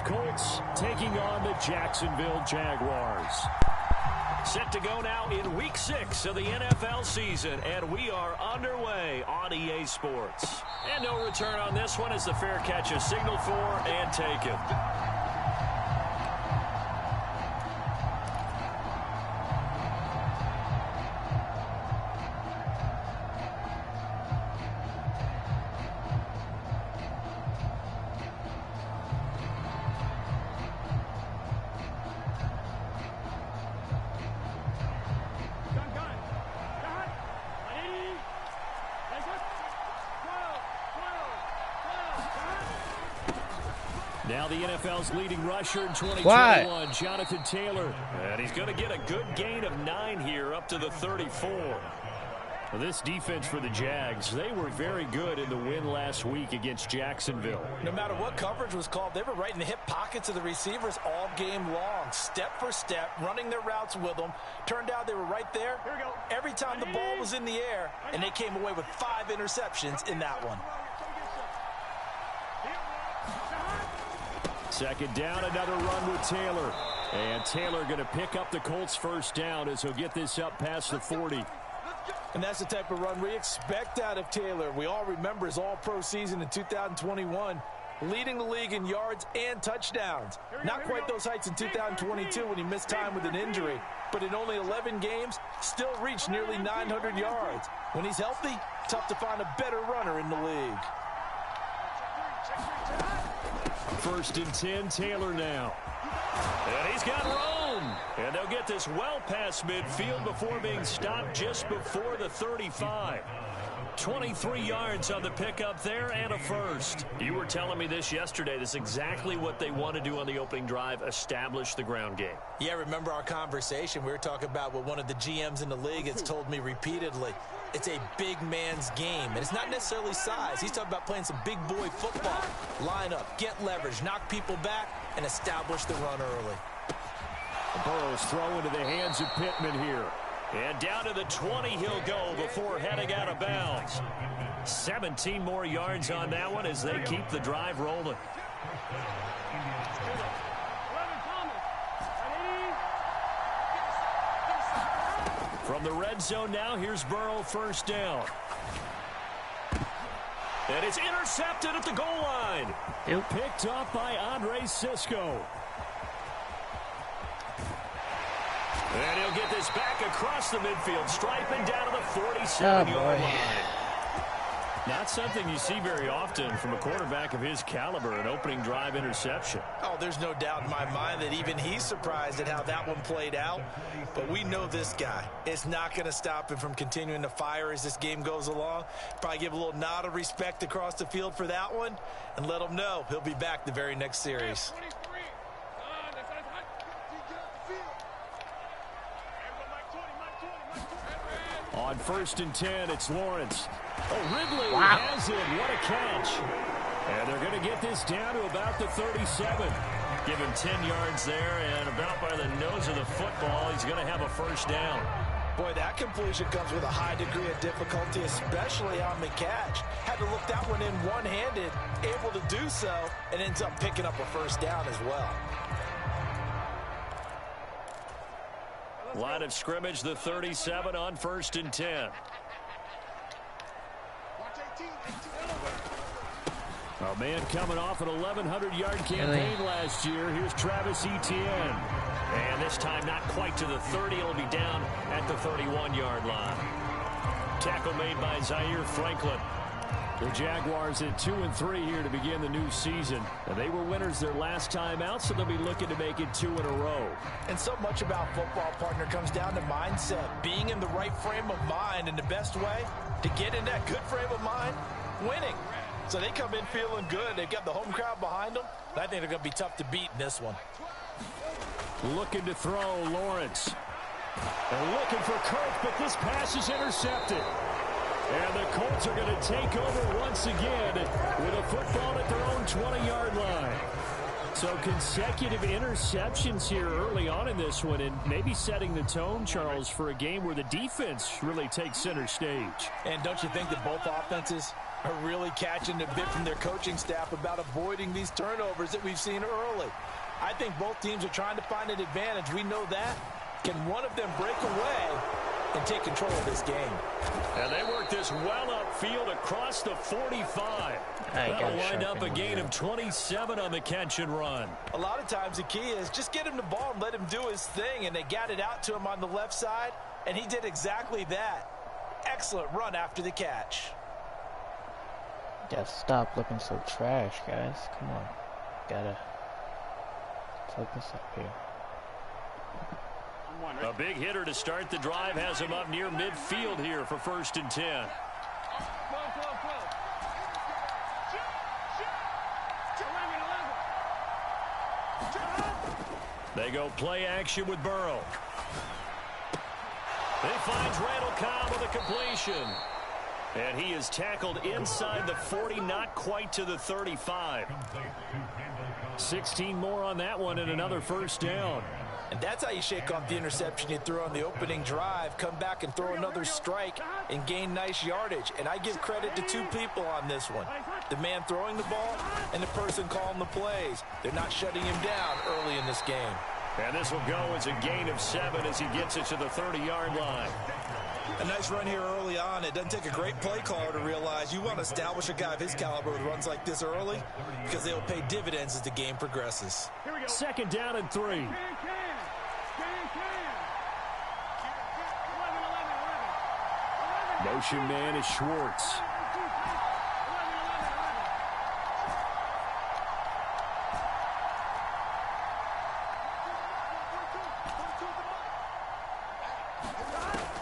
Angeles Colts taking on the Jacksonville Jaguars. Set to go now in Week 6 of the NFL season, and we are underway on EA Sports. And no return on this one as the fair catch is signaled for and taken. Now the NFL's leading rusher in 2021, Jonathan Taylor. And he's going to get a good gain of 9 here up to the 34. Well, this defense for the Jags, they were very good in the win last week against Jacksonville. No matter what coverage was called, they were right in the hip pockets of the receivers all game long, step for step, running their routes with them. Turned out they were right there every time the ball was in the air, and they came away with 5 interceptions in that one. Second down, another run with Taylor. And Taylor going to pick up the Colts' first down as he'll get this up past the 40. And that's the type of run we expect out of Taylor. We all remember his all-pro season in 2021, leading the league in yards and touchdowns. Not quite those heights in 2022 when he missed time with an injury, but in only 11 games, still reached nearly 900 yards. When he's healthy, tough to find a better runner in the league. First and 10, Taylor now. And he's got room. And they'll get this well past midfield before being stopped just before the 35. 23 yards on the pickup there and a first. You were telling me this yesterday. This is exactly what they want to do on the opening drive, establish the ground game. Yeah, remember our conversation. We were talking about what one of the GMs in the league has told me repeatedly. It's a big man's game, and it's not necessarily size. He's talking about playing some big boy football. Line up, get leverage, knock people back, and establish the run early. Burrow's throw into the hands of Pittman here. And down to the 20 he'll go before heading out of bounds. 17 more yards on that one as they keep the drive rolling. From the red zone now, here's Burrow, first down. And it's intercepted at the goal line. Picked up by Andre Cisco. And he'll get this back across the midfield stripe and down to the 47-yard line. Not something you see very often from a quarterback of his caliber, an opening drive interception. Oh, there's no doubt in my mind that even he's surprised at how that one played out. But we know this guy. It's not going to stop him from continuing to fire as this game goes along. Probably give a little nod of respect across the field for that one and let him know he'll be back the very next series. On first and 10, it's Lawrence. Oh, Ridley has it. What a catch. And they're going to get this down to about the 37. Give him 10 yards there, and about by the nose of the football, he's going to have a first down. Boy, that completion comes with a high degree of difficulty, especially on the catch. Had to look that one in one-handed, able to do so, and ends up picking up a first down as well. Line of scrimmage, the 37 on first and 10. A man coming off an 1,100-yard campaign last year. Here's Travis Etienne. And this time not quite to the 30. It'll be down at the 31-yard line. Tackle made by Zaire Franklin. The Jaguars at 2-3 here to begin the new season. And they were winners their last time out, so they'll be looking to make it 2 in a row. And so much about football, partner, comes down to mindset. Being in the right frame of mind, and the best way to get in that good frame of mind, winning. So they come in feeling good. They've got the home crowd behind them. I think they're going to be tough to beat in this one. Looking to throw, Lawrence. And looking for Kirk, but this pass is intercepted. And the Colts are going to take over once again with a football at their own 20-yard line. So consecutive interceptions here early on in this one, and maybe setting the tone, Charles, for a game where the defense really takes center stage. And don't you think that both offenses are really catching the bit from their coaching staff about avoiding these turnovers that we've seen early. I think both teams are trying to find an advantage. We know that. Can one of them break away and take control of this game? And they work this well upfield across the 45. That'll wind up a gain of 27 on the catch and run. A lot of times the key is just get him the ball and let him do his thing, and they got it out to him on the left side, and he did exactly that. Excellent run after the catch. Gotta stop looking so trash, guys. Come on. Gotta focus up here. A big hitter to start the drive has him up near midfield here for 1st and 10. They go play action with Burrow. He finds Randall Cobb with a completion. And he is tackled inside the 40, not quite to the 35. 16 more on that one and another 1st down. And that's how you shake off the interception you threw on the opening drive, come back and throw another strike and gain nice yardage. And I give credit to two people on this one. The man throwing the ball and the person calling the plays. They're not shutting him down early in this game. And this will go as a gain of 7 as he gets it to the 30-yard line. A nice run here early on. It doesn't take a great play caller to realize you want to establish a guy of his caliber with runs like this early because they will pay dividends as the game progresses. 2nd down and 3. Motion man is Schwartz.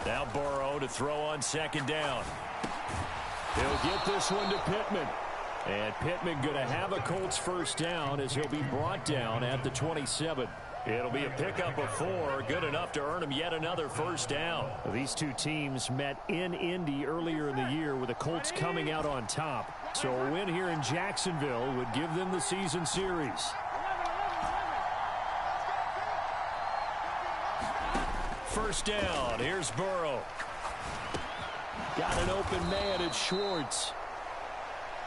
Now Burrow to throw on 2nd down. He'll get this one to Pittman. And Pittman going to have a Colts 1st down as he'll be brought down at the 27. It'll be a pickup of 4, good enough to earn him yet another 1st down. These two teams met in Indy earlier in the year with the Colts coming out on top. So a win here in Jacksonville would give them the season series. 1st down, here's Burrow. Got an open man at Schwartz.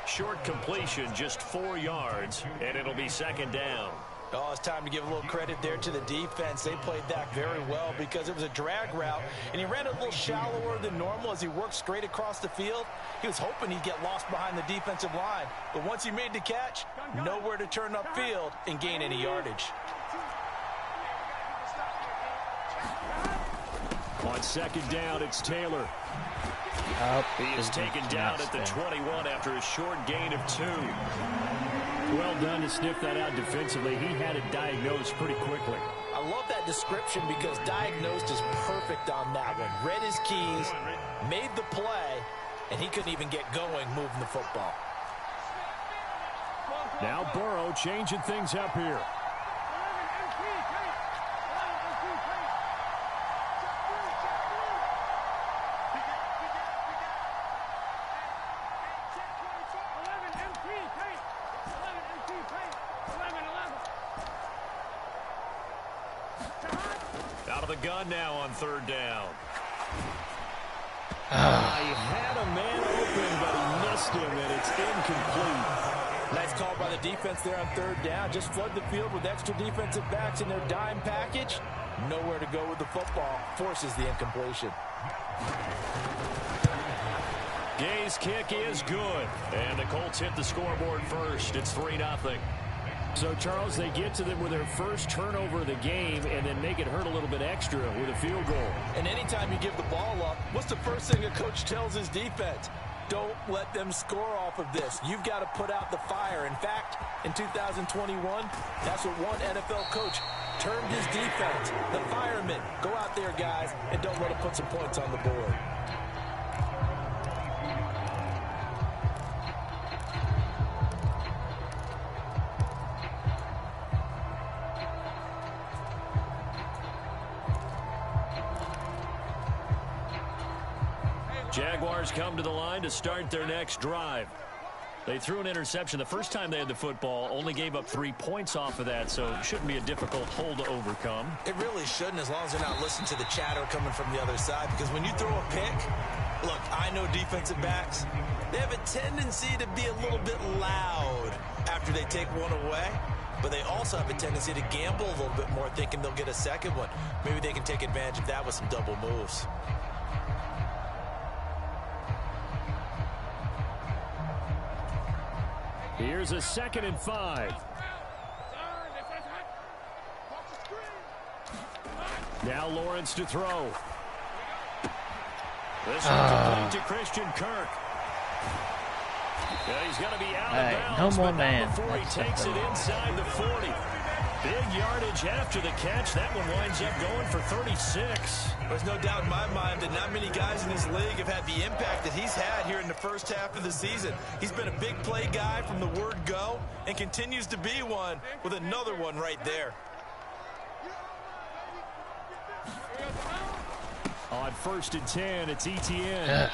Short completion, just 4 yards, and it'll be 2nd down. Oh, it's time to give a little credit there to the defense. They played that very well because it was a drag route, and he ran a little shallower than normal as he worked straight across the field. He was hoping he'd get lost behind the defensive line, but once he made the catch, nowhere to turn upfield and gain any yardage. On 2nd down, it's Taylor. He is taken down at the 21 after a short gain of 2. Well done to sniff that out defensively. He had it diagnosed pretty quickly. I love that description because diagnosed is perfect on that one. Read his keys, made the play, and he couldn't even get going moving the football. Now Burrow changing things up here. Out of the gun now on 3rd down. He had a man open, but he missed him, and it's incomplete. Nice call by the defense there on 3rd down. Just flood the field with extra defensive backs in their dime package. Nowhere to go with the football. Forces the incompletion. Gay's kick is good. And the Colts hit the scoreboard first. It's 3-0. So, Charles, they get to them with their first turnover of the game and then make it hurt a little bit extra with a field goal. And anytime you give the ball up, what's the first thing a coach tells his defense? Don't let them score off of this. You've got to put out the fire. In fact, in 2021, that's what one NFL coach termed his defense. The firemen. Go out there, guys, and don't let them put some points on the board. Jaguars come to the line to start their next drive. They threw an interception the first time they had the football, only gave up 3 points off of that, so it shouldn't be a difficult hole to overcome. It really shouldn't, as long as they're not listening to the chatter coming from the other side, because when you throw a pick, Look, I know defensive backs, they have a tendency to be a little bit loud after they take one away, but they also have a tendency to gamble a little bit more, thinking they'll get a second one. Maybe they can take advantage of that with some double moves. Here's a 2nd and 5. Now Lawrence to throw. This one's complete to Christian Kirk. Yeah, he's going to be out of bounds, no more man before he takes it inside the 40. Big yardage after the catch. That one winds up going for 36. There's no doubt in my mind that not many guys in this league have had the impact that he's had here in the first half of the season. He's been a big play guy from the word go and continues to be one with another one right there. On 1st and 10, it's Etienne.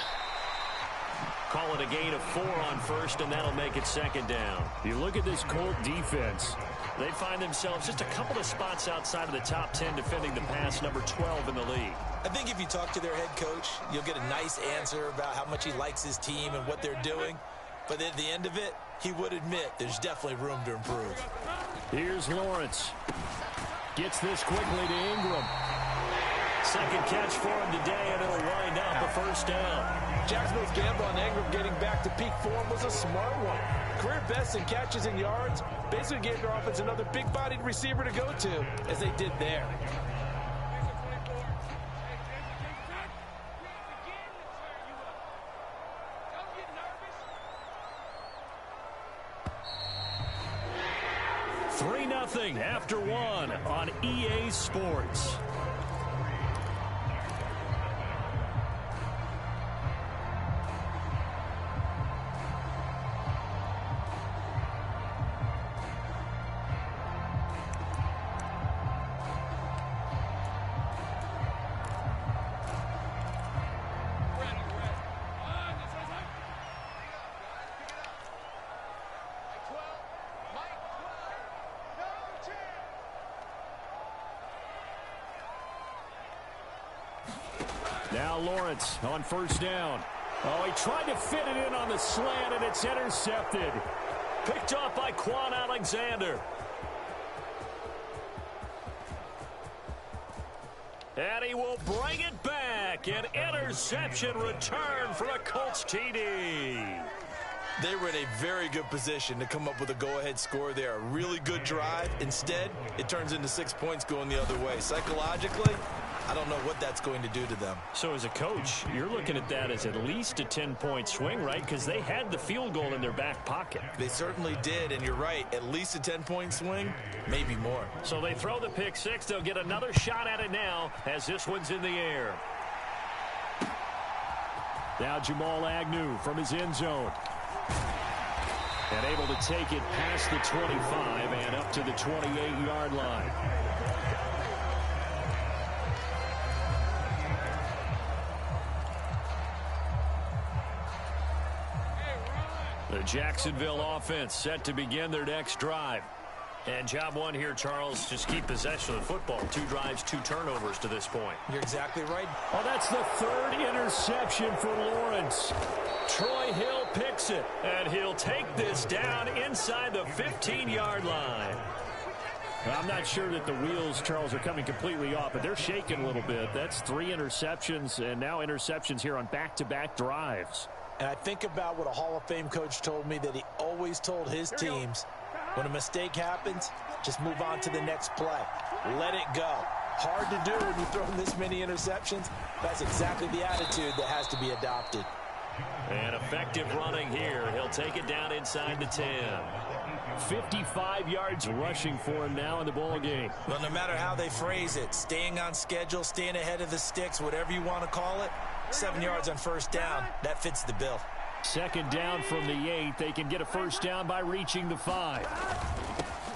Call it a gain of 4 on 1st, and that'll make it 2nd down. You look at this Colt defense, they find themselves just a couple of spots outside of the top 10 defending the pass, number 12 in the league. I think if you talk to their head coach, you'll get a nice answer about how much he likes his team and what they're doing. But at the end of it, he would admit there's definitely room to improve. Here's Lawrence. Gets this quickly to Ingram. 2nd catch for him today, and it'll wind up a 1st down. Jacksonville's gamble on Ingram getting back to peak form was a smart one. Career best in catches and yards. Basically gave their offense another big-bodied receiver to go to, as they did there. Nothing after 1 on EA Sports. Now Lawrence on 1st down. Oh, he tried to fit it in on the slant, and it's intercepted. Picked off by Quan Alexander. And he will bring it back. An interception return for the Colts TD. They were in a very good position to come up with a go-ahead score there. A really good drive. Instead, it turns into 6 points going the other way. Psychologically, I don't know what that's going to do to them. So as a coach, you're looking at that as at least a 10-point swing, right? Because they had the field goal in their back pocket. They certainly did, and you're right. At least a 10-point swing, maybe more. So they throw the pick 6. They'll get another shot at it now as this one's in the air. Now Jamal Agnew from his end zone. And able to take it past the 25 and up to the 28-yard line. The Jacksonville offense set to begin their next drive. And job one here, Charles, just keep possession of the football. 2 drives, 2 turnovers to this point. You're exactly right. Oh, that's the 3rd interception for Lawrence. Troy Hill picks it, and he'll take this down inside the 15-yard line. I'm not sure that the wheels, Charles, are coming completely off, but they're shaking a little bit. That's 3 interceptions, and now interceptions here on back-to-back drives. And I think about what a Hall of Fame coach told me that he always told his teams, when a mistake happens, just move on to the next play. Let it go. Hard to do when you throw this many interceptions. That's exactly the attitude that has to be adopted. And effective running here. He'll take it down inside the 10. 55 yards rushing for him now in the ball game. Well, no matter how they phrase it, staying on schedule, staying ahead of the sticks, whatever you want to call it, 7 yards on 1st down, that fits the bill. 2nd down from the 8. They can get a 1st down by reaching the 5.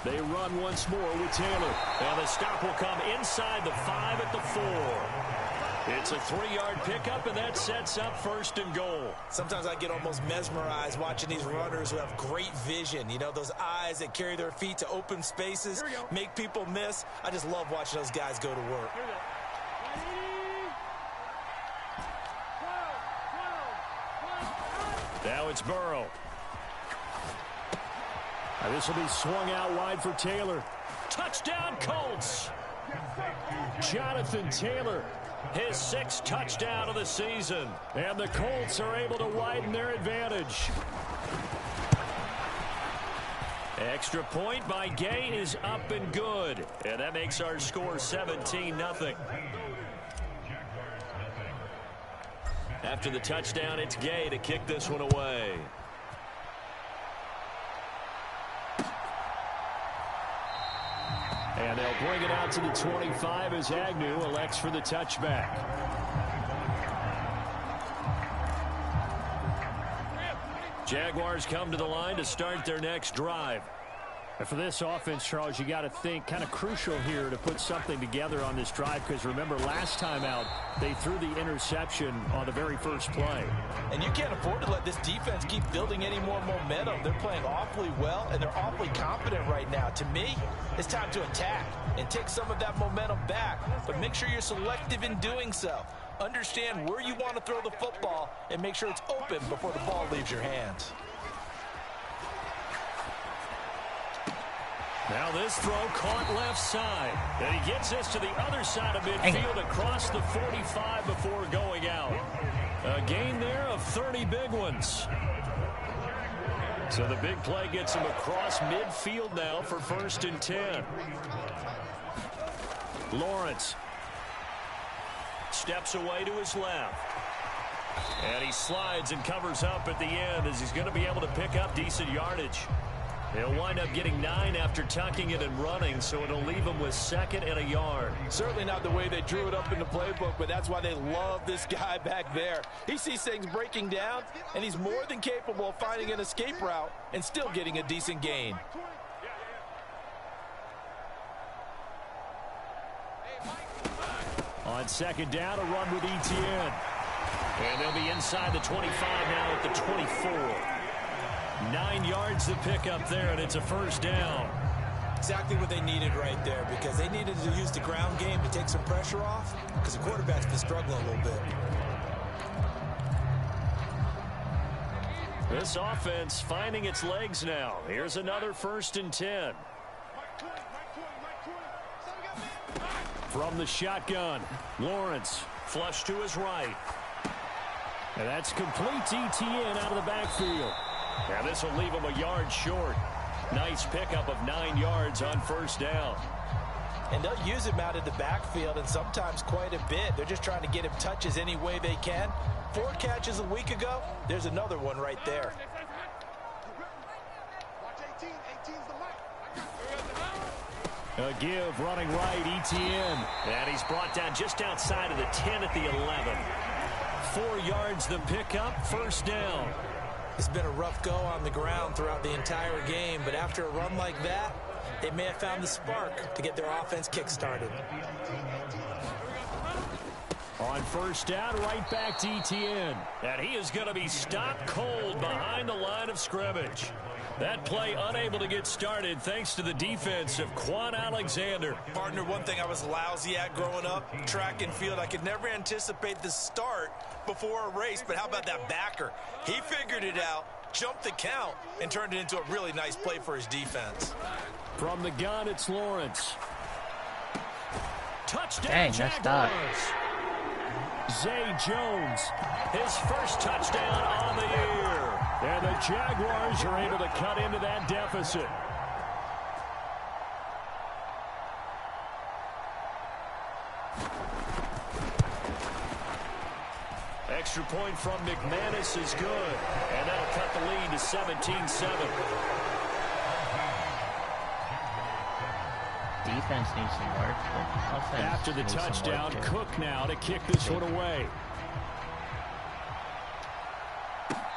They run once more with Taylor. And the stop will come inside the 5 at the 4. It's a 3-yard pickup, and that sets up 1st and goal. Sometimes I get almost mesmerized watching these runners who have great vision. You know, those eyes that carry their feet to open spaces, make people miss. I just love watching those guys go to work. Now it's Burrow. This will be swung out wide for Taylor. Touchdown, Colts! Jonathan Taylor, his 6th touchdown of the season. And the Colts are able to widen their advantage. Extra point by Gay is up and good. And that makes our score 17-0. After the touchdown, it's Gay to kick this one away. And they'll bring it out to the 25 as Agnew elects for the touchback. Jaguars come to the line to start their next drive. And for this offense, Charles, you got to think kind of crucial here to put something together on this drive, because remember last time out they threw the interception on the very first play. And you can't afford to let this defense keep building any more momentum. They're playing awfully well, and they're awfully confident right now. To me, it's time to attack and take some of that momentum back, but make sure you're selective in doing so. Understand where you want to throw the football and make sure it's open before the ball leaves your hands. Now this throw caught left side. And he gets this to the other side of midfield across the 45 before going out. A gain there of 30 big ones. So the big play gets him across midfield now for 1st and 10. Lawrence steps away to his left. And he slides and covers up at the end as he's going to be able to pick up decent yardage. He'll wind up getting 9 after tucking it and running, so it'll leave him with 2nd and a yard. Certainly not the way they drew it up in the playbook, but that's why they love this guy back there. He sees things breaking down, and he's more than capable of finding an escape route and still getting a decent gain. On 2nd down, a run with Etienne. And they'll be inside the 25 now at the 24. 9 yards to pick up there, and it's a 1st down. Exactly what they needed right there, because they needed to use the ground game to take some pressure off, because the quarterback's been struggling a little bit. This offense finding its legs now. Here's another 1st and 10. From the shotgun, Lawrence flush to his right. And that's complete to Etienne out of the backfield. And this will leave him a yard short. Nice pickup of 9 yards on 1st down. And they'll use him out of the backfield, and sometimes quite a bit. They're just trying to get him touches any way they can. 4 catches a week ago. There's another one right there. A give running right, Etienne. And he's brought down just outside of the 10 at the 11. 4 yards the pickup, 1st down. It's been a rough go on the ground throughout the entire game, but after a run like that, they may have found the spark to get their offense kick-started. On 1st down, right back to Etienne. And he is going to be stopped cold behind the line of scrimmage. That play unable to get started thanks to the defense of Quan Alexander. Partner, one thing I was lousy at growing up, track and field, I could never anticipate the start before a race, but how about that backer? He figured it out, jumped the count, and turned it into a really nice play for his defense. From the gun, it's Lawrence. Touchdown, Dang, Jaguars. Zay Jones, his 1st touchdown on the year. And the Jaguars are able to cut into that deficit. Extra point from McManus is good. And that'll cut the lead to 17-7. Defense needs some work. Offense After the touchdown, Cook now to kick this one away.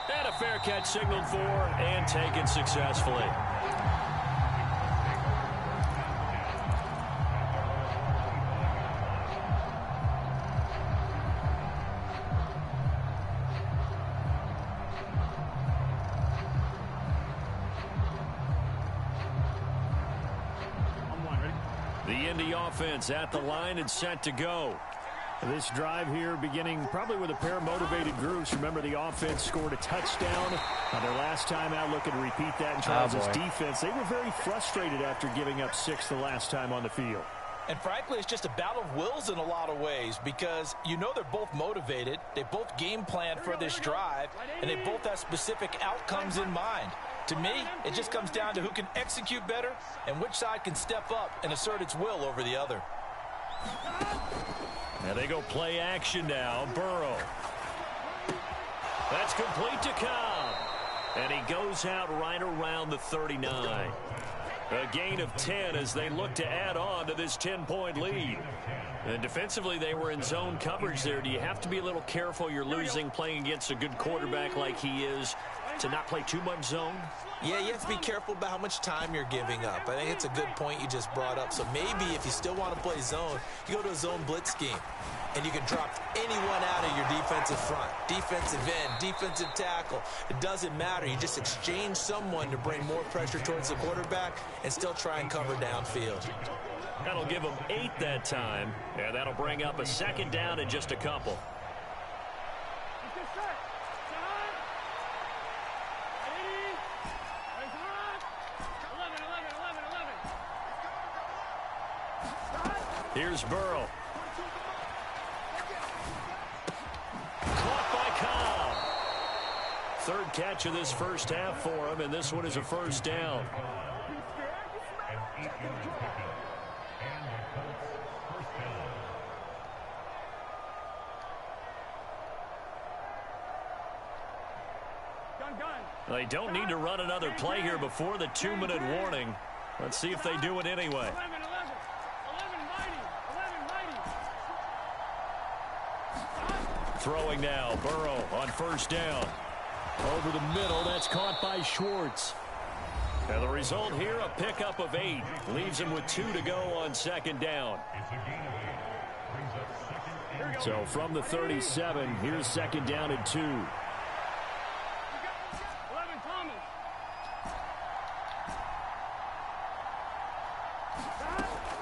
And a fair catch signaled for and taken successfully. The Indy offense at the line and set to go. This drive here beginning probably with a pair of motivated groups. Remember, the offense scored a touchdown on their last time out. Looking to repeat that in Charles' defense. They were very frustrated after giving up 6 the last time on the field. And frankly, it's just a battle of wills in a lot of ways because you know they're both motivated. They both game plan for this drive, and they both have specific outcomes in mind. To me, it just comes down to who can execute better and which side can step up and assert its will over the other. Now they go play action now. Burrow. That's complete to Cobb. And he goes out right around the 39. A gain of 10 as they look to add on to this 10-point lead. And defensively, they were in zone coverage there. Do you have to be a little careful you're losing playing against a good quarterback like he is to not play too much zone? Yeah, you have to be careful about how much time you're giving up. I think it's a good point you just brought up. So maybe if you still want to play zone, you go to a zone blitz scheme. And you can drop anyone out of your defensive front. Defensive end, defensive tackle. It doesn't matter. You just exchange someone to bring more pressure towards the quarterback and still try and cover downfield. That'll give them 8 that time. And that'll bring up a second down in just a couple. Here's Burrow. Caught by Cobb. Third catch of this first half for him, and this one is a first down. They don't need to run another play here before the 2-minute warning. Let's see if they do it anyway. Throwing now, Burrow on first down. Over the middle, that's caught by Schwartz. And the result here, a pickup of 8. Leaves him with 2 to go on second down. So from the 37, here's second down and 2.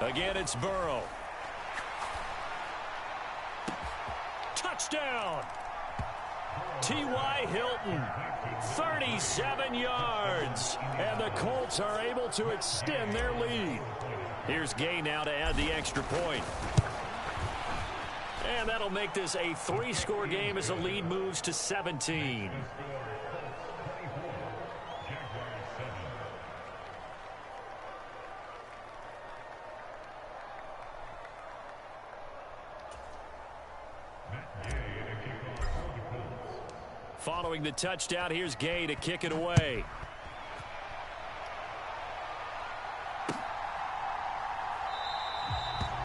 Again, it's Burrow. Touchdown! T.Y. Hilton, 37 yards. And the Colts are able to extend their lead. Here's Gay now to add the extra point. And that'll make this a 3-score game as the lead moves to 17. Following the touchdown, here's Gay to kick it away.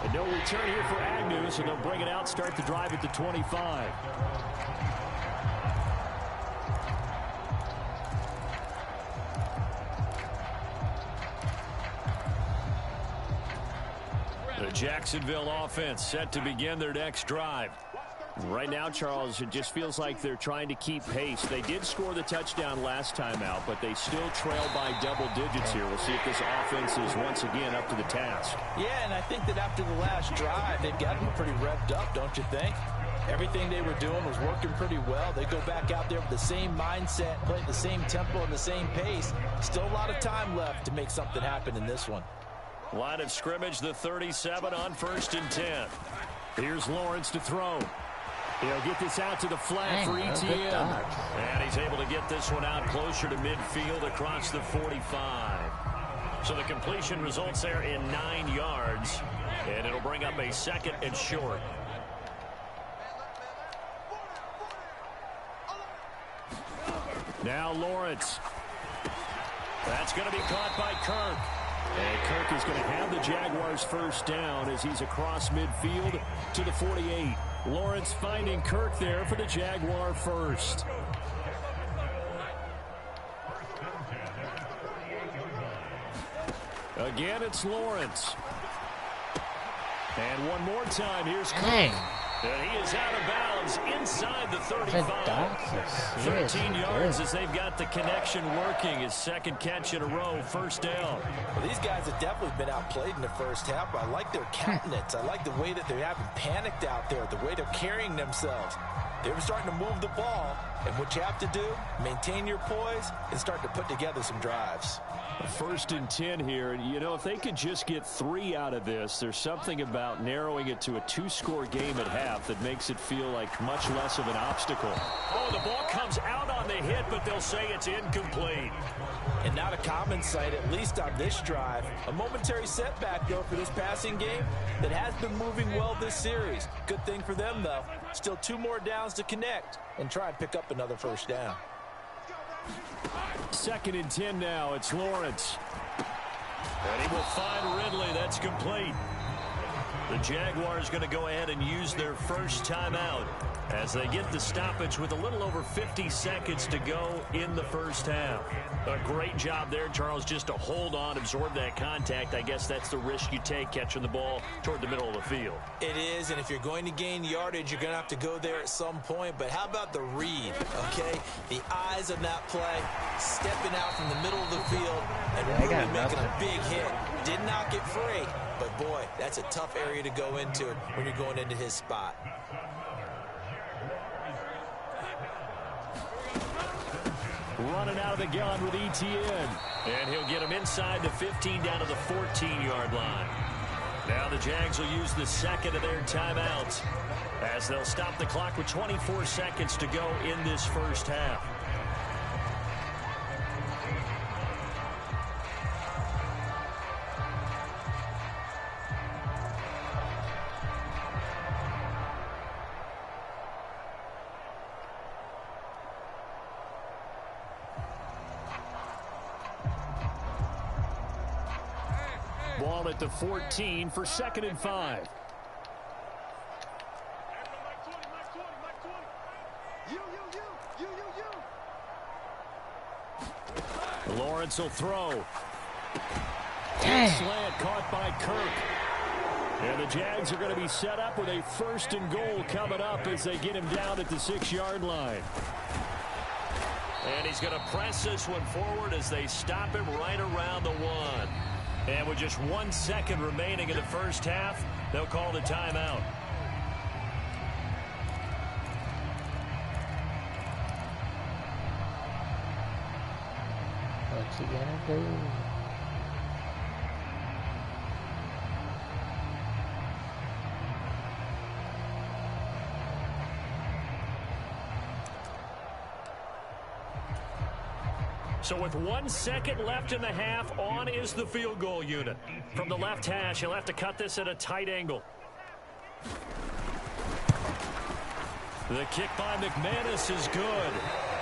And no return here for Agnew, so they'll bring it out, start the drive at the 25. The Jacksonville offense set to begin their next drive. Right now, Charles, it just feels like they're trying to keep pace. They did score the touchdown last time out, but they still trail by double digits here. We'll see if this offense is once again up to the task. Yeah, and I think that after the last drive, they've gotten pretty revved up, don't you think? Everything they were doing was working pretty well. They go back out there with the same mindset, play at the same tempo and the same pace. Still a lot of time left to make something happen in this one. Line of scrimmage, the 37 on 1st and 10. Here's Lawrence to throw. He'll get this out to the flat for ETN. And he's able to get this one out closer to midfield across the 45. So the completion results there in 9 yards. And it'll bring up a second and short. Now Lawrence. That's going to be caught by Kirk. And Kirk is going to have the Jaguars first down as he's across midfield to the 48. Lawrence finding Kirk there for the Jaguar first. Again, it's Lawrence. And one more time, here's Kirk. And he is out of bounds inside the 35. 13 yards as they've got the connection working. His second catch in a row, first down. Well, these guys have definitely been outplayed in the first half, but I like their countenance. I like the way that they haven't panicked out there, the way they're carrying themselves. They were starting to move the ball, and what you have to do, maintain your poise and start to put together some drives. First and 10 here, and you know, if they could just get 3 out of this, there's something about narrowing it to a 2-score game at half that makes it feel like much less of an obstacle. Oh, the ball comes out on the hit, but they'll say it's incomplete. And not a common sight, at least on this drive. A momentary setback, though, for this passing game that has been moving well this series. Good thing for them, though. Still 2 more downs to connect and try and pick up another first down. Second and 10 now. It's Lawrence. And he will find Ridley. That's complete. The Jaguars going to go ahead and use their first timeout as they get the stoppage with a little over 50 seconds to go in the first half. A great job there, Charles, just to hold on, absorb that contact. I guess that's the risk you take catching the ball toward the middle of the field. It is, and if you're going to gain yardage, you're going to have to go there at some point. But how about the read, okay? The eyes of that play, stepping out from the middle of the field and really making a big hit. Did not get free, but boy, that's a tough area to go into when you're going into his spot. Running out of the gun with ETN. And he'll get him inside the 15 down to the 14-yard line. Now the Jags will use the second of their timeouts as they'll stop the clock with 24 seconds to go in this first half. Ball at the 14 for 2nd and 5. Lawrence will throw. Slant caught by Kirk. And the Jags are going to be set up with a 1st and goal coming up as they get him down at the 6-yard line. And he's going to press this one forward as they stop him right around the 1. And with just 1 second remaining in the first half, they'll call the timeout. What's he gonna do? So with 1 second left in the half, on is the field goal unit. From the left hash, he'll have to cut this at a tight angle. The kick by McManus is good.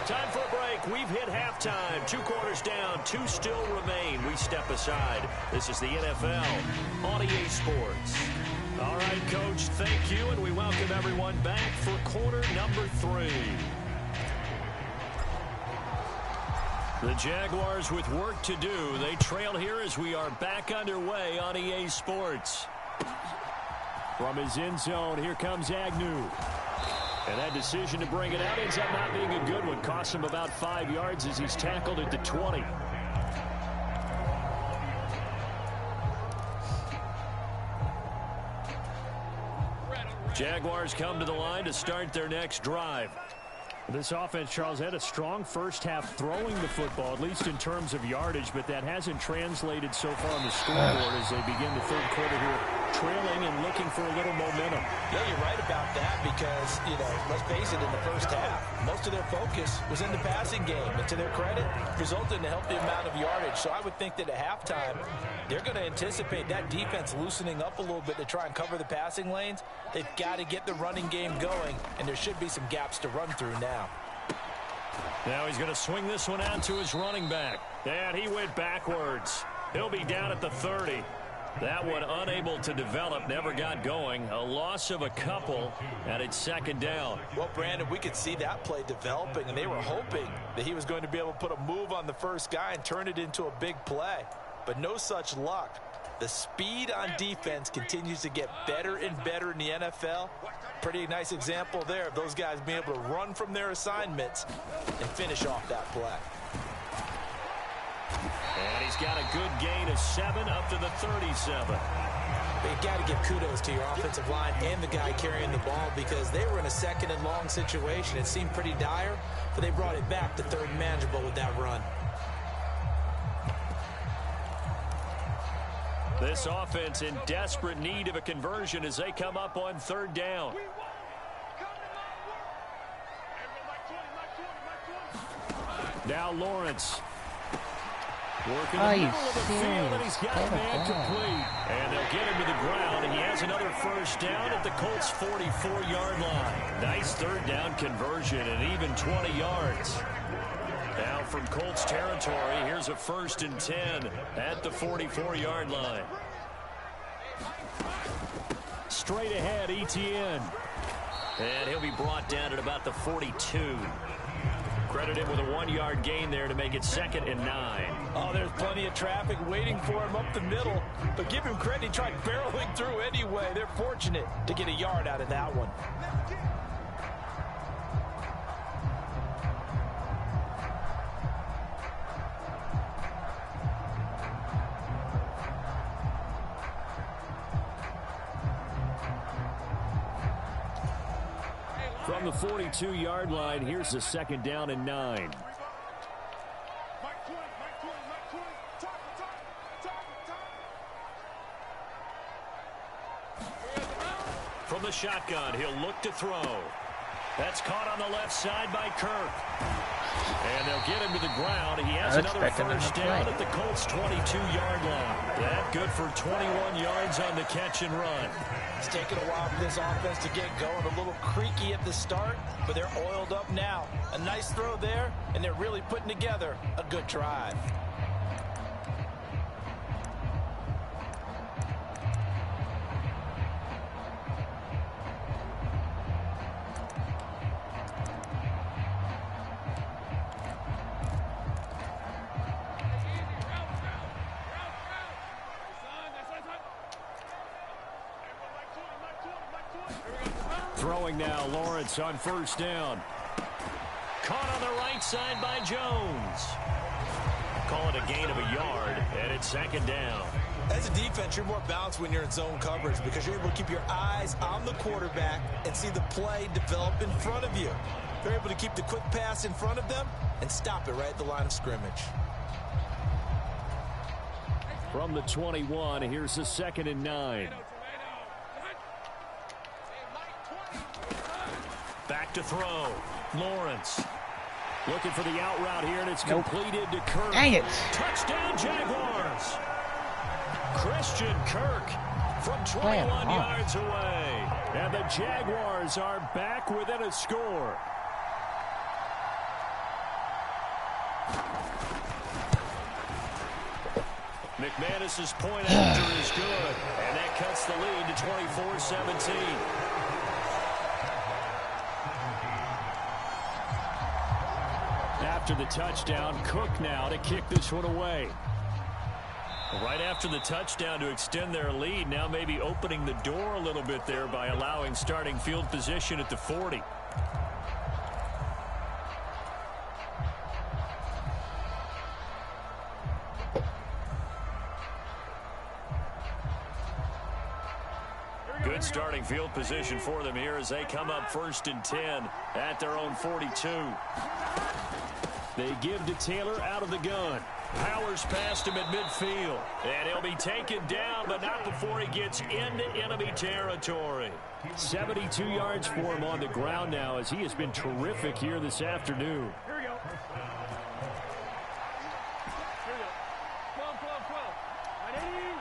Time for a break. We've hit halftime. 2 quarters down, 2 still remain. We step aside. This is the NFL on EA Sports. All right, Coach, thank you, and we welcome everyone back for quarter number 3. The Jaguars with work to do. They trail here as we are back underway on EA Sports. From his end zone, here comes Agnew. And that decision to bring it out ends up not being a good one. Cost him about 5 yards as he's tackled at the 20. Jaguars come to the line to start their next drive. This offense, Charles, had a strong first half throwing the football, at least in terms of yardage, but that hasn't translated so far on the scoreboard as they begin the third quarter here, trailing and looking for a little momentum. Yeah, you're right about that because, let's face it, in the first half, most of their focus was in the passing game. And to their credit, resulted in a healthy amount of yardage. So I would think that at halftime, they're going to anticipate that defense loosening up a little bit to try and cover the passing lanes. They've got to get the running game going, and there should be some gaps to run through now. Now he's going to swing this one out to his running back. And he went backwards. He'll be down at the 30. That one unable to develop, never got going. A loss of a couple, and it's 2nd down. Well, Brandon, we could see that play developing, and they were hoping that he was going to be able to put a move on the first guy and turn it into a big play. But no such luck. The speed on defense continues to get better and better in the NFL. Pretty nice example there of those guys being able to run from their assignments and finish off that play. And he's got a good gain of 7 up to the 37. But you got to give kudos to your offensive line and the guy carrying the ball because they were in a second and long situation. It seemed pretty dire, but they brought it back to third and manageable with that run. This offense in desperate need of a conversion as they come up on third down. Now Lawrence. Working the middle of the field, and he's got a man complete. And they'll get him to the ground, and he has another first down at the Colts' 44-yard line. Nice third down conversion and even 20 yards. Now from Colts territory, here's a 1st and 10 at the 44-yard line. Straight ahead, Etienne. And he'll be brought down at about the 42. Credit him with a 1-yard gain there to make it 2nd and 9. Oh, there's plenty of traffic waiting for him up the middle. But give him credit, he tried barreling through anyway. They're fortunate to get a yard out of that one. From the 42-yard line, here's the 2nd down and 9. From the shotgun, he'll look to throw. That's caught on the left side by Kirk. And they'll get him to the ground. He has another first down at the Colts' 22-yard line. That good for 21 yards on the catch and run. It's taken a while for this offense to get going. A little creaky at the start, but they're oiled up now. A nice throw there, and they're really putting together a good drive. Throwing now, Lawrence on 1st down. Caught on the right side by Jones. Call it a gain of a yard, and it's 2nd down. As a defense, you're more balanced when you're in zone coverage because you're able to keep your eyes on the quarterback and see the play develop in front of you. They're able to keep the quick pass in front of them and stop it right at the line of scrimmage. From the 21, here's the 2nd and 9. Back to throw. Lawrence. Looking for the out route here, and it's completed to Kirk. Dang it. Touchdown, Jaguars. Christian Kirk from 21 yards away. And the Jaguars are back within a score. McManus's point after is good. And that cuts the lead to 24-17. After the touchdown, Cook now to kick this one away. Right after the touchdown to extend their lead, now maybe opening the door a little bit there by allowing starting field position at the 40. Good starting field position for them here as they come up 1st and 10 at their own 42. They give to Taylor out of the gun. Powers past him at midfield. And he'll be taken down, but not before he gets into enemy territory. 72 yards for him on the ground now as he has been terrific here this afternoon. Here we go. Here we go. 12, 12, 12. Ready?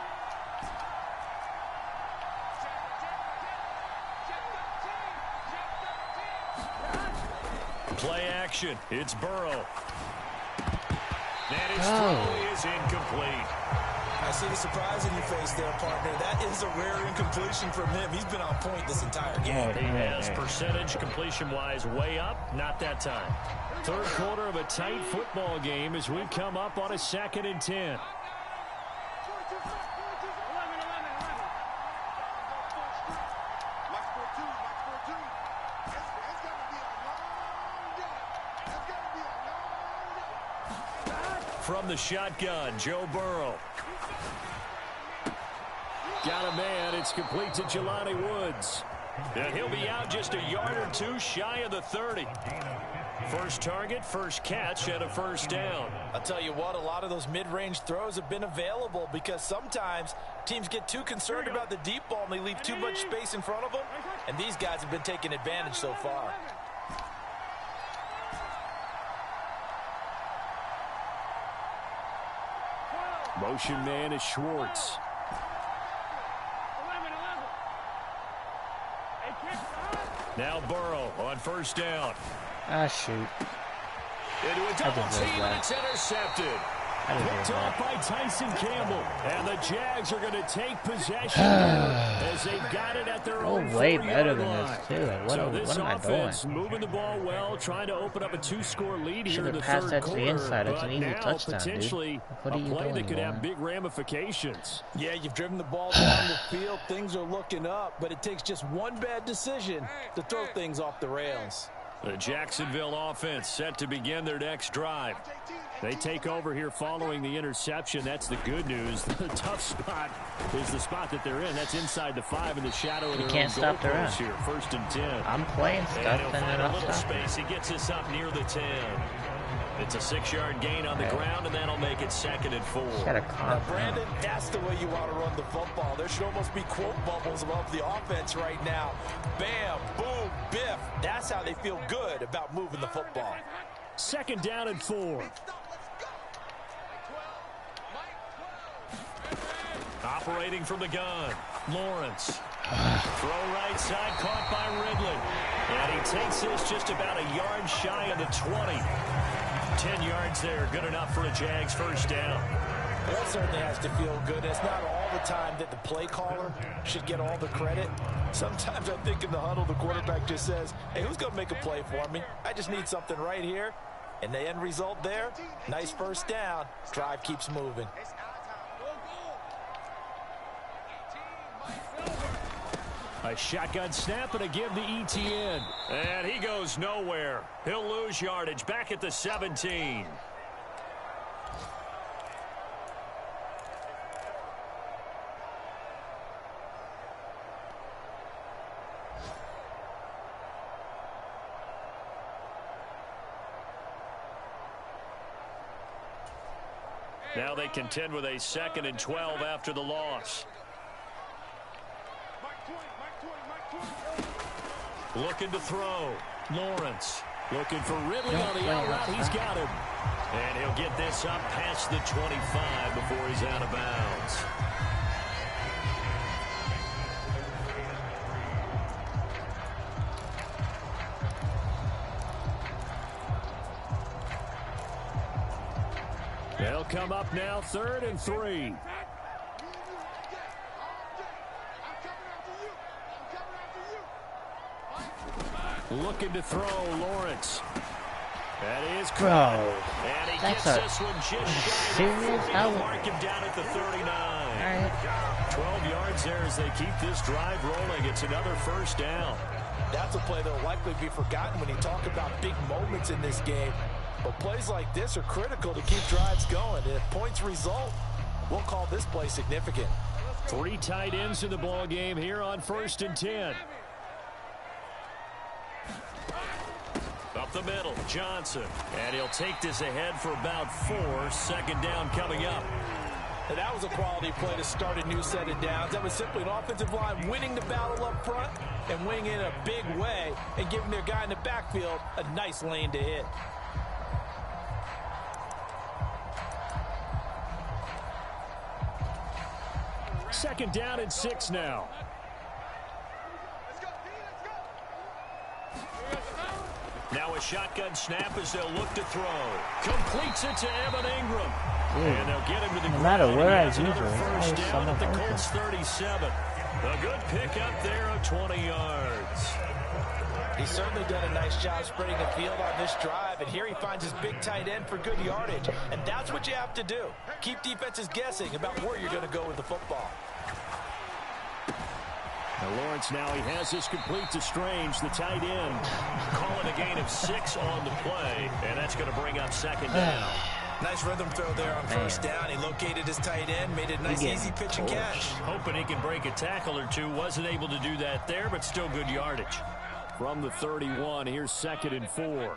Play action. It's Burrow. And his throw is incomplete. I see the surprise in your face there, partner. That is a rare incompletion from him. He's been on point this entire game. He has percentage completion-wise way up. Not that time. Third quarter of a tight football game as we come up on a 2nd and 10. from the shotgun, Joe Burrow. Got a man. It's complete to Jelani Woods. And he'll be out just a yard or two shy of the 30. First target, first catch, and a first down. I'll tell you what, a lot of those mid-range throws have been available because sometimes teams get too concerned about the deep ball and they leave too much space in front of them. And these guys have been taking advantage so far. Motion man is Schwartz. Now Burrow on first down. Ah, shoot. Into a double team, and it's intercepted. Picked off by Tyson Campbell. And the Jags are going to take possession as they've got it at their own 40-yard way better than line. this, too. Like, what am I doing? Moving the ball well, trying to open up a 2-score lead here in the passed third that to quarter. the inside. It's an easy now, touchdown, potentially, dude. What are you a play doing, that could man? have big ramifications. Yeah, you've driven the ball down the field. Things are looking up, but it takes just one bad decision to throw things off the rails. The Jacksonville offense set to begin their next drive. They take over here following the interception. That's the good news. The tough spot is the spot that they're in. That's inside the 5 in the shadow of their can't own stop the run. here. 1st and 10. I'm playing And stuff he'll and find then a little I'll stop. space. He gets us up near the 10. It's a 6-yard gain on the ground, and that'll make it 2nd and 4. Gotta calm down. Brandon, that's the way you want to run the football. There should almost be quote bubbles above the offense right now. Bam, boom, biff. That's how they feel good about moving the football. 2nd down and 4. Operating from the gun, Lawrence. Throw right side, caught by Ridley. And he takes this just about a yard shy of the 20. 10 yards there, good enough for a Jags first down. That certainly has to feel good. It's not all the time that the play caller should get all the credit. Sometimes I think in the huddle, the quarterback just says, hey, who's going to make a play for me? I just need something right here. And the end result there, nice first down. Drive keeps moving. A shotgun snap and a give to ETN. And he goes nowhere. He'll lose yardage back at the 17. Now they contend with a 2nd and 12 after the loss. Looking to throw. Lawrence looking for Ridley on the out route. He's got him. And he'll get this up past the 25 before he's out of bounds. They'll come up now 3rd and 3. Looking to throw, Lawrence. That is Bro, and he that's gets this one just shy of the 40. How? Mark him down at the 39. Alright. 12 yards there as they keep this drive rolling. It's another first down. That's a play that will likely be forgotten when you talk about big moments in this game. But plays like this are critical to keep drives going. And if points result, we'll call this play significant. 3 tight ends in the ball game here on 1st and 10. Up the middle, Johnson. And he'll take this ahead for about 4. 2nd down coming up. And that was a quality play to start a new set of downs. That was simply an offensive line winning the battle up front and winning in a big way and giving their guy in the backfield a nice lane to hit. Second down and 6 now. Now a shotgun snap as they'll look to throw. Completes it to Evan Ingram. Dude, And they'll get him to the no matter ground. where I He use has her, another there's first down at the someone Colts 37. A good pickup there of 20 yards. He's certainly done a nice job spreading the field on this drive, and here he finds his big tight end for good yardage. And that's what you have to do. Keep defenses guessing about where you're going to go with the football. Now Lawrence now he has this complete to Strange, the tight end. Calling a gain of 6 on the play, and that's going to bring up 2nd down. Nice rhythm throw there on first down. He located his tight end, made it a nice, easy pitch and catch. Hoping he can break a tackle or two. Wasn't able to do that there, but still good yardage. From the 31, here's 2nd and 4.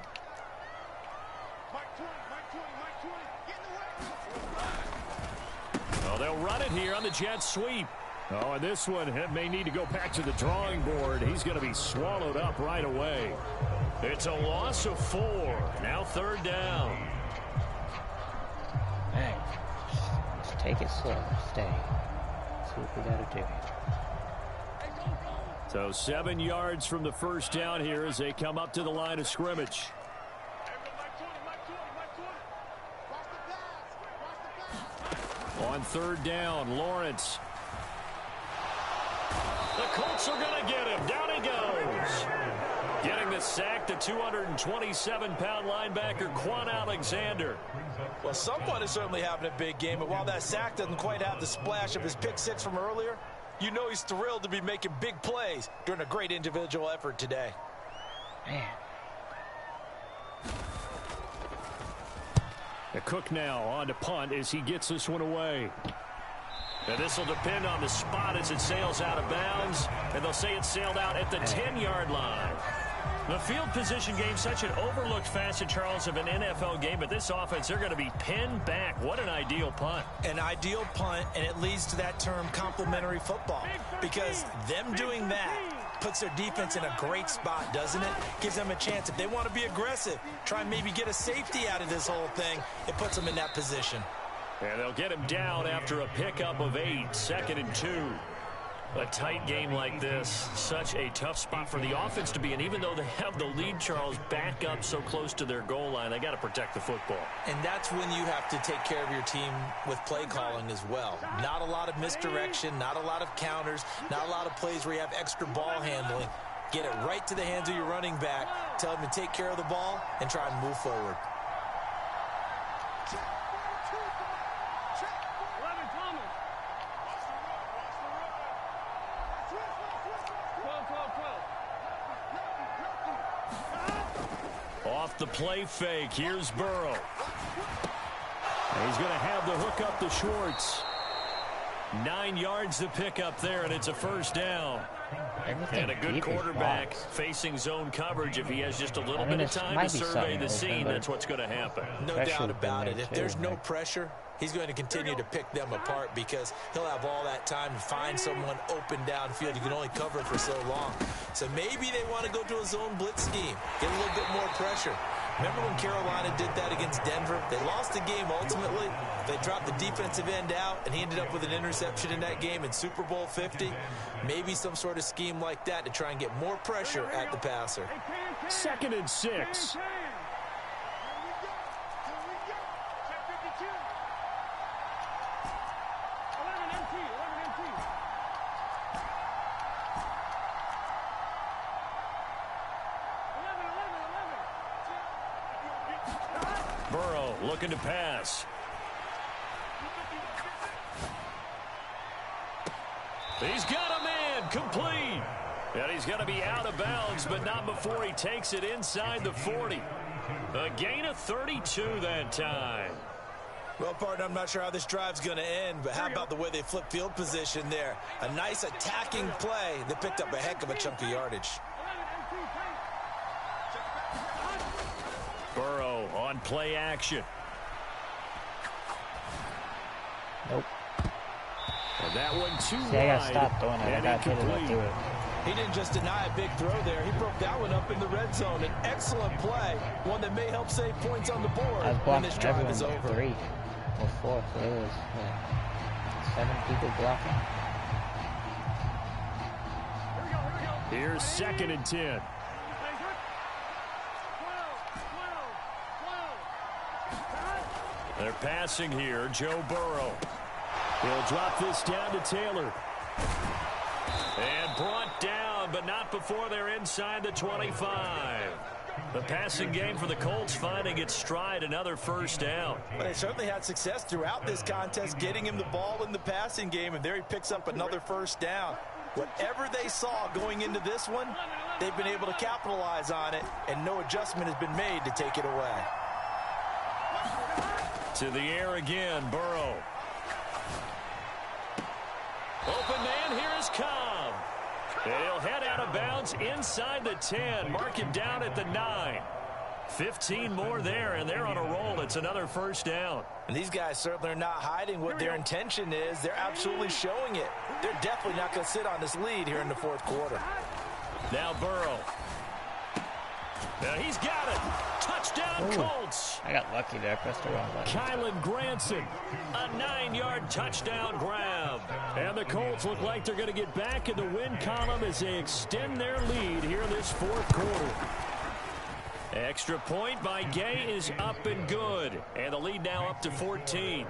Oh, they'll run it here on the jet sweep. Oh, and this one may need to go back to the drawing board. He's going to be swallowed up right away. It's a loss of 4. Now 3rd down. Hey, just take it slow. Stay. See what we got to do. So 7 yards from the first down here as they come up to the line of scrimmage. On 3rd down, Lawrence. The Colts are going to get him. Down he goes. Getting the sack, the 227-pound linebacker, Quan Alexander. Well, someone is certainly having a big game, but while that sack doesn't quite have the splash of his pick six from earlier, you know he's thrilled to be making big plays during a great individual effort today. Man. The Cook now on to punt as he gets this one away. And this will depend on the spot as it sails out of bounds. And they'll say it sailed out at the 10-yard line. The field position game, such an overlooked facet, Charles, of an NFL game. But this offense, they're going to be pinned back. What an ideal punt. An ideal punt, and it leads to that term complementary football. Because them doing that puts their defense in a great spot, doesn't it? Gives them a chance. If they want to be aggressive, try and maybe get a safety out of this whole thing, it puts them in that position. And they'll get him down after a pickup of 8, 2nd and 2. A tight game like this, such a tough spot for the offense to be in. Even though they have the lead, Charles, back up so close to their goal line, they got to protect the football. And that's when you have to take care of your team with play calling as well. Not a lot of misdirection, not a lot of counters, not a lot of plays where you have extra ball handling. Get it right to the hands of your running back, tell him to take care of the ball, and try and move forward. Off the play fake, here's Burrow. He's going to have the hook up to Schwartz. 9 yards to pick up there, and it's a first down. Everything And a good quarterback facing zone coverage. If he has just a little bit of time to survey the scene, that's what's going to happen. No doubt about it. If there's no pressure, he's going to continue to pick them apart because he'll have all that time to find someone open downfield. You can only cover it for so long. So maybe they want to go to a zone blitz scheme, get a little bit more pressure. Remember when Carolina did that against Denver? They lost the game ultimately. They dropped the defensive end out, and he ended up with an interception in that game in Super Bowl 50. Maybe some sort of scheme like that to try and get more pressure at the passer. 2nd and 6. Burrow looking to pass. He's got a man, complete. And he's going to be out of bounds, but not before he takes it inside the 40. A gain of 32 that time. Well, partner, I'm not sure how this drive's going to end, but how about the way they flip field position there? A nice attacking play that picked up a heck of a chunk of yardage. Burrow on play action. Nope. And that one too wide. I gotta stop doing it. I gotta get it. Do it. He didn't just deny a big throw there. He broke that one up in the red zone. An excellent play. One that may help save points on the board when this drive is over. 3 or 4. So it was 7 people blocking. Here's 2nd and 10. They're passing here, Joe Burrow. He'll drop this down to Taylor. And brought down, but not before they're inside the 25. The passing game for the Colts finding its stride, another first down. But they certainly had success throughout this contest, getting him the ball in the passing game, and there he picks up another first down. Whatever they saw going into this one, they've been able to capitalize on it, and no adjustment has been made to take it away. To the air again, Burrow. Open man, here is Cobb. And he'll head out of bounds inside the 10. Mark him down at the 9. 15 more there, and they're on a roll. It's another first down. And these guys certainly are not hiding what their intention is. They're absolutely showing it. They're definitely not going to sit on this lead here in the fourth quarter. Now Burrow. Now he's got it. Touchdown, Colts. I got lucky there. I pressed the wrong button. Kylan Granson, a 9-yard touchdown grab. And the Colts look like they're going to get back in the win column as they extend their lead here in this fourth quarter. Extra point by Gay is up and good. And the lead now up to 14.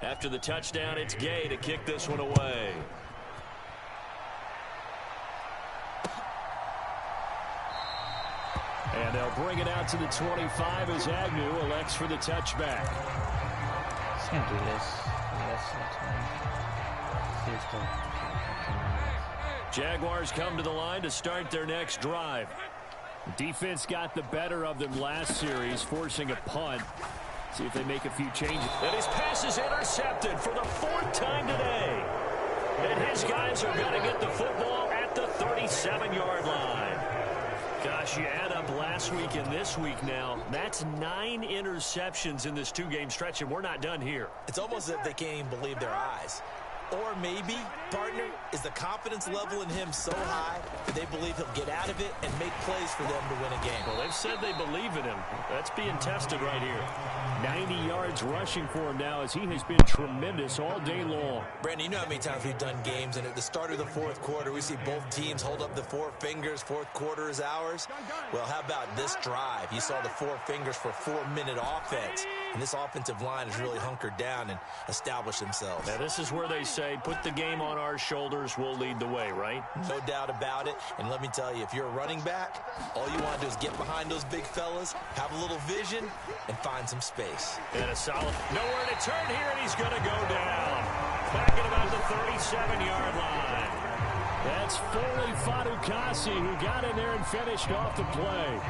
After the touchdown, it's Gay to kick this one away. And they'll bring it out to the 25 as Agnew elects for the touchback. He's going to do this. Yes, that's fine. Jaguars come to the line to start their next drive. Defense got the better of them last series, forcing a punt. See if they make a few changes. And his pass is intercepted for the 4th time today. And his guys are going to get the football at the 37-yard line. Gosh, you add up last week and this week now. That's 9 interceptions in this 2-game stretch, and we're not done here. It's almost as if they can't even believe their eyes. Or maybe, partner, is the confidence level in him so high that they believe he'll get out of it and make plays for them to win a game. Well, they've said they believe in him. That's being tested right here. 90 yards rushing for him now as he has been tremendous all day long. Brandon, you know how many times we've done games, and at the start of the fourth quarter, we see both teams hold up the 4 fingers, fourth quarter is ours. Well, how about this drive? You saw the 4 fingers for 4-minute offense, and this offensive line has really hunkered down and established themselves. Now, this is where they say, put the game on our shoulders, we'll lead the way, right? No doubt about it. And let me tell you, if you're a running back, all you want to do is get behind those big fellas, have a little vision, and find some space. And a solid, nowhere to turn here, and he's going to go down. Back at about the 37-yard line. That's Foley Fadukasi who got in there and finished off the play.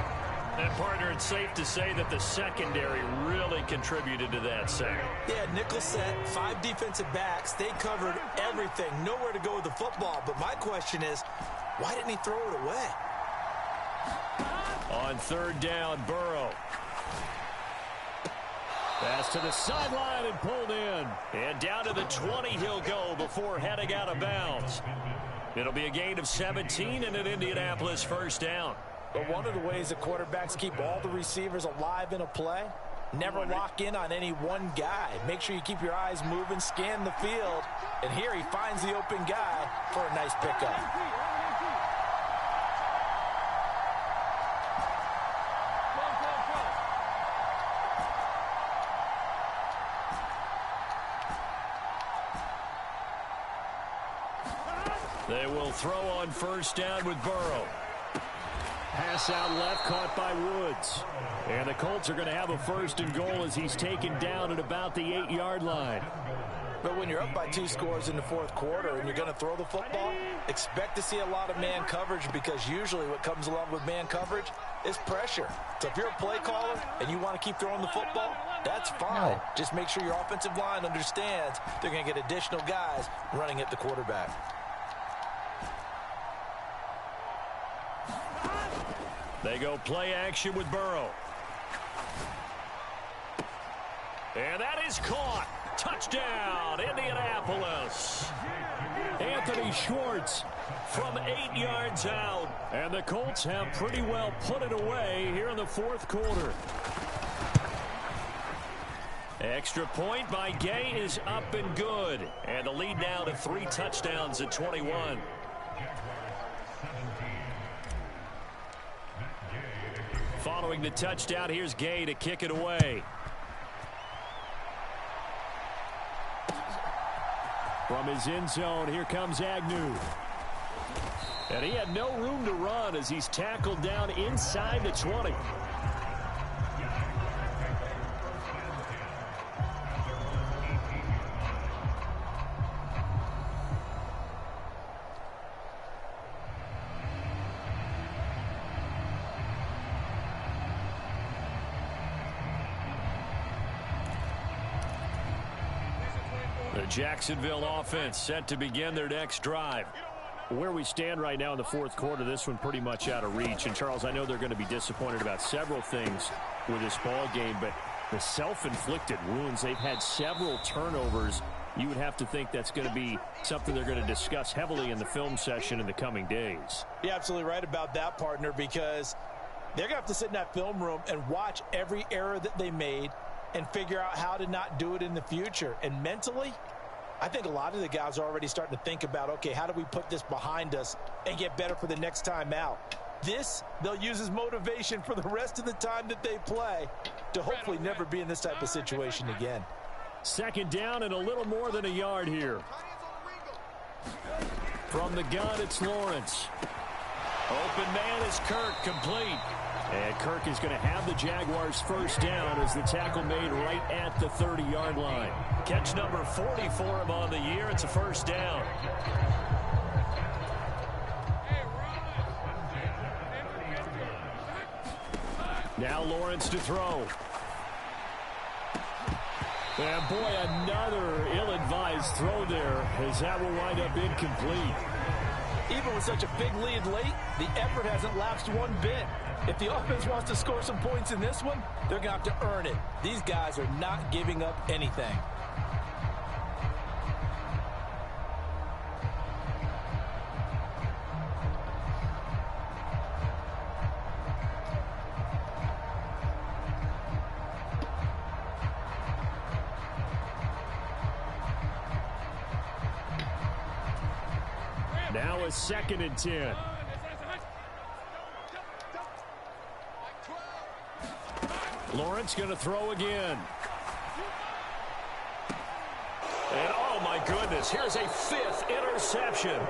And, partner, it's safe to say that the secondary really contributed to that sack. Yeah, nickel set, 5 defensive backs. They covered everything. Nowhere to go with the football. But my question is, why didn't he throw it away? On 3rd down, Burrow. Pass to the sideline and pulled in. And down to the 20 he'll go before heading out of bounds. It'll be a gain of 17 and an Indianapolis first down. But one of the ways that quarterbacks keep all the receivers alive in a play, never lock in on any one guy. Make sure you keep your eyes moving, scan the field. And here he finds the open guy for a nice pickup. They will throw on 1st down with Burrow. Pass out left, caught by Woods. And the Colts are going to have a 1st and goal as he's taken down at about the 8-yard line. But when you're up by 2 scores in the fourth quarter and you're going to throw the football, expect to see a lot of man coverage, because usually what comes along with man coverage is pressure. So if you're a play caller and you want to keep throwing the football, that's fine. Just make sure your offensive line understands they're going to get additional guys running at the quarterback. They go play action with Burrow. And that is caught. Touchdown, Indianapolis. Anthony Schwartz from 8 yards out. And the Colts have pretty well put it away here in the fourth quarter. Extra point by Gay is up and good. And the lead now to 3 touchdowns at 21. Following the touchdown, here's Gay to kick it away. From his end zone, here comes Agnew. And he had no room to run as he's tackled down inside the 20. The Jacksonville offense set to begin their next drive. Where we stand right now in the fourth quarter, this one pretty much out of reach. And, Charles, I know they're going to be disappointed about several things with this ball game, but the self-inflicted wounds, they've had several turnovers. You would have to think that's going to be something they're going to discuss heavily in the film session in the coming days. You're absolutely right about that, partner, because they're going to have to sit in that film room and watch every error that they made and figure out how to not do it in the future. And mentally, I think a lot of the guys are already starting to think about, okay, how do we put this behind us and get better for the next time out? This, they'll use as motivation for the rest of the time that they play to hopefully never be in this type of situation again. Second down and a little more than a yard here. From the gun, it's Lawrence. Open man is Kirk, complete. And Kirk is going to have the Jaguars first down as the tackle made right at the 30-yard line. Catch number 40 for him on the year. It's a first down. Now Lawrence to throw. And boy, another ill-advised throw there as that will wind up incomplete. Even with such a big lead late, the effort hasn't lapsed one bit. If the offense wants to score some points in this one, they're going to have to earn it. These guys are not giving up anything. Now a 2nd and 10. Lawrence going to throw again. And oh my goodness, here's a 5th interception.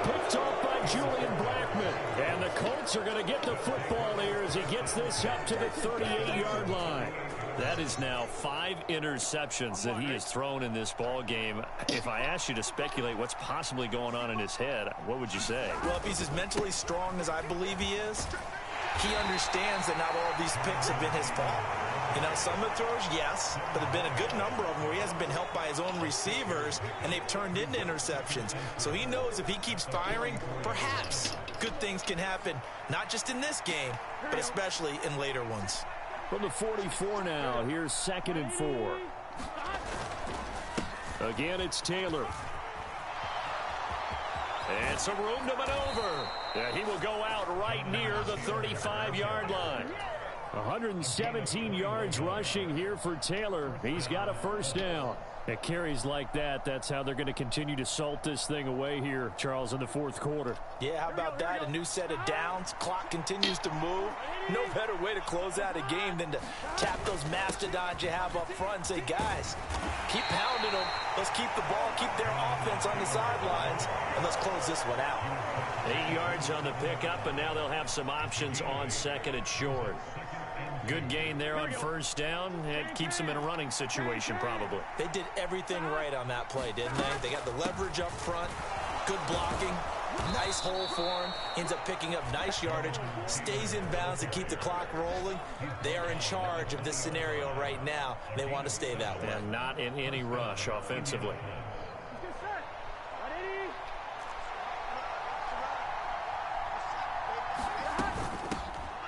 Picked off by Julian Blackman. And the Colts are going to get the football here as he gets this up to the 38-yard line. That is now 5 interceptions that he has thrown in this ball game. If I asked you to speculate what's possibly going on in his head, what would you say? Well, if he's as mentally strong as I believe he is, he understands that not all of these picks have been his fault. You know, some of the throws, yes, but there have been a good number of them where he hasn't been helped by his own receivers, and they've turned into interceptions. So he knows if he keeps firing, perhaps good things can happen, not just in this game, but especially in later ones. From the 44 now, here's 2nd and 4. Again, it's Taylor. And some room to maneuver. He will go out right near the 35-yard line. 117 yards rushing here for Taylor. He's got a first down. At carries like that, that's how they're going to continue to salt this thing away here, Charles, in the fourth quarter. Yeah, how about that? A new set of downs. Clock continues to move. No better way to close out a game than to tap those mastodons you have up front and say, guys, keep pounding them. Let's keep the ball, keep their offense on the sidelines, and let's close this one out. 8 yards on the pickup, and now they'll have some options on 2nd and short. Good gain there on first down. It keeps them in a running situation, probably. They did everything right on that play, didn't they? They got the leverage up front, good blocking, nice hole for him, ends up picking up nice yardage, stays in bounds to keep the clock rolling. They are in charge of this scenario right now. They want to stay that way. And not in any rush offensively.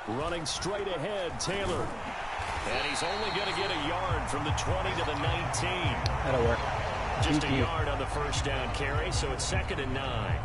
Running straight ahead, Taylor. And he's only going to get a yard from the 20 to the 19. That'll work. Just a yard on the first down carry, so it's 2nd and 9.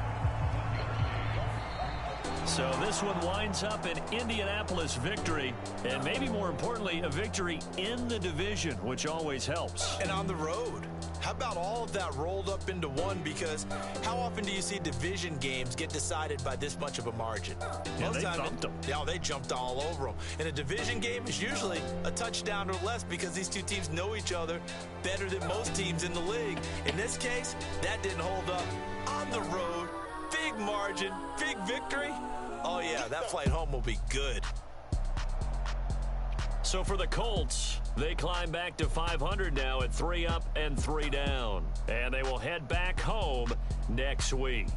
So this one winds up an Indianapolis victory, and maybe more importantly, a victory in the division, which always helps. And on the road. How about all of that rolled up into one? Because how often do you see division games get decided by this much of a margin? Yeah, they thumped them. Yeah, they jumped all over them. And a division game is usually a touchdown or less because these two teams know each other better than most teams in the league. In this case, that didn't hold up. On the road, big margin, big victory. Oh, yeah, that flight home will be good. So for the Colts, they climb back to 500 now at 3 up and 3 down. And they will head back home next week.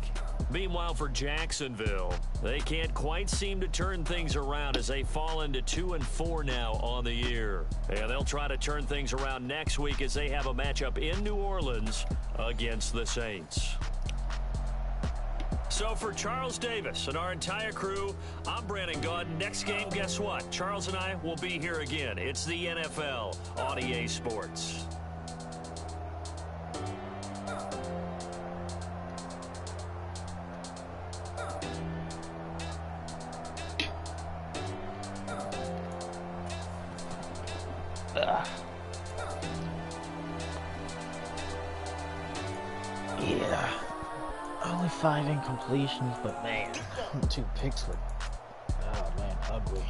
Meanwhile, for Jacksonville, they can't quite seem to turn things around as they fall into 2-4 now on the year. And they'll try to turn things around next week as they have a matchup in New Orleans against the Saints. So for Charles Davis and our entire crew, I'm Brandon Gaud. Next game, guess what? Charles and I will be here again. It's the NFL on EA Sports. Yeah. Only 5 incompletions, but man, 2 picks were, oh man, ugly.